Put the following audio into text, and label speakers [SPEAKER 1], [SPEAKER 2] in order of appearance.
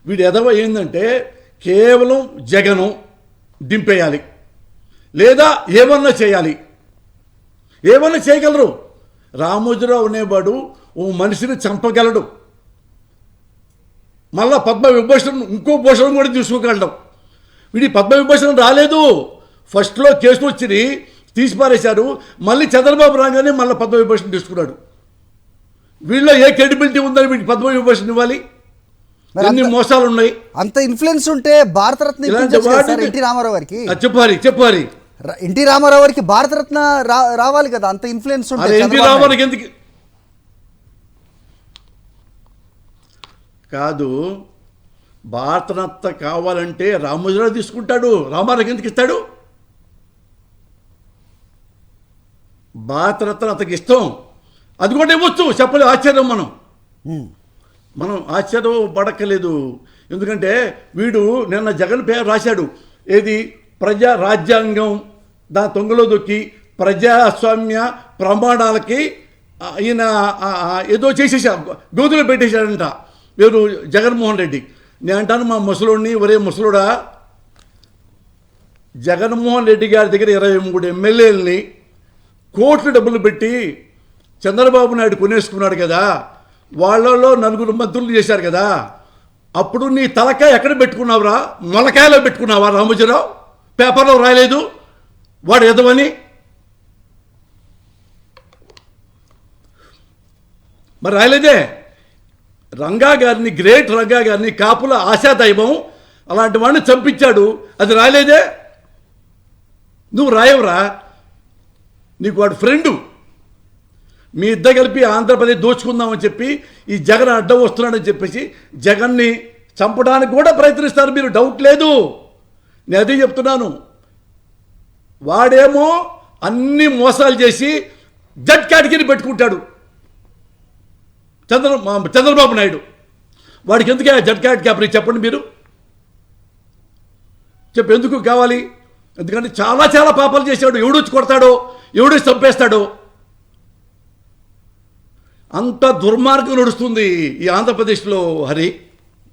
[SPEAKER 1] వీడు ఎదవ ఏంటంటే కేవలం జగను దింపేయాలి, లేదా ఏమన్నా చేయాలి. ఏమన్నా చేయగలరు. రామోజీరావు అనేవాడు ఓ మనిషిని చంపగలడు, మళ్ళా పద్మవిభూషణ్ ఇంకో భూషణం కూడా తీసుకోగలడం. వీడి పద్మవిభూషణం రాలేదు. ఫస్ట్లో కేసులు వచ్చి తీసి పారేశారు. మళ్ళీ చంద్రబాబు రాగానే మళ్ళీ పద్మవిభూషణ్ తీసుకున్నాడు. వీళ్ళలో ఏ క్రెడిబిలిటీ ఉందని వీడికి పద్మవిభూషణ్ ఇవ్వాలి? ఎన్ని మోసాలు ఉన్నాయి.
[SPEAKER 2] అంత ఇన్ఫ్లుయెన్స్ ఉంటే భారతరత్న ఎన్టీ రామారావు గారికి
[SPEAKER 1] చెప్పాలి
[SPEAKER 2] ఎన్టీ రామారావు గారికి భారతరత్న రావాలి కదా, అంత ఇన్ఫ్లుయెన్స్ ఉంటే.
[SPEAKER 1] ఎన్టీ రామారావుకి ఎందుకు కాదు? భారతరత్న కావాలంటే రామోజీరావు తీసుకుంటాడు, రామారావుకి ఎందుకు ఇస్తాడు? భారతరత్న అతనికి ఇష్టం, అది కూడా ఇవ్వచ్చు. చెప్పలేదు, ఆశ్చర్యం మనం ఆశ్చర్యపడక్కలేదు. ఎందుకంటే వీడు నిన్న జగన్ పేరు రాశాడు, ఏది ప్రజా రాజ్యాంగం దాని తొంగలో దొక్కి ప్రజాస్వామ్య ప్రమాణాలకి ఈయన ఏదో చేసేసా గోతులు పెట్టేశాడంట ఎవరు జగన్మోహన్ రెడ్డి. నేను అంటాను మా ముసలోడిని, ఒరే ముసలోడా, జగన్మోహన్ రెడ్డి గారి దగ్గర 23 ఎమ్మెల్యేలని కోట్ల డబ్బులు పెట్టి చంద్రబాబు నాయుడు కొనేసుకున్నాడు కదా, వాళ్ళలో 4 మంత్రులు చేశారు కదా, అప్పుడు నీ తలకాయ ఎక్కడ పెట్టుకున్నావురా? మొలకాయలో పెట్టుకున్నావా రామోజీరావు? పేపర్లో రాయలేదు వాడు ఎదవని? మరి రాయలేదే. రంగా గారిని, గ్రేట్ రంగా గారిని, కాపుల ఆశాదైవం అలాంటి వాడిని చంపించాడు, అది రాయలేదే. నువ్వు రాయవురా, నీకు వాడు ఫ్రెండు. మీ ఇద్దరు కలిపి ఆంధ్రప్రదేశ్ దోచుకుందామని చెప్పి ఈ జగన్ అడ్డం వస్తున్నాడని చెప్పేసి జగన్ని చంపడానికి కూడా ప్రయత్నిస్తారు మీరు, డౌట్ లేదు. నేను అదే చెప్తున్నాను. వాడేమో అన్ని చేసి జడ్ కేటగిరీ పెట్టుకుంటాడు చంద్రబాబు నాయుడు. వాడికి ఎందుకే జడ్ కేటగిరీ చెప్పండి మీరు, ఎందుకు కావాలి? ఎందుకంటే చాలా చాలా పాపాలు చేశాడు. ఎవడొచ్చి కొడతాడో, ఎవడొచ్చి చంపేస్తాడో, అంత దుర్మార్గం నడుస్తుంది ఈ ఆంధ్రప్రదేశ్లో. హరి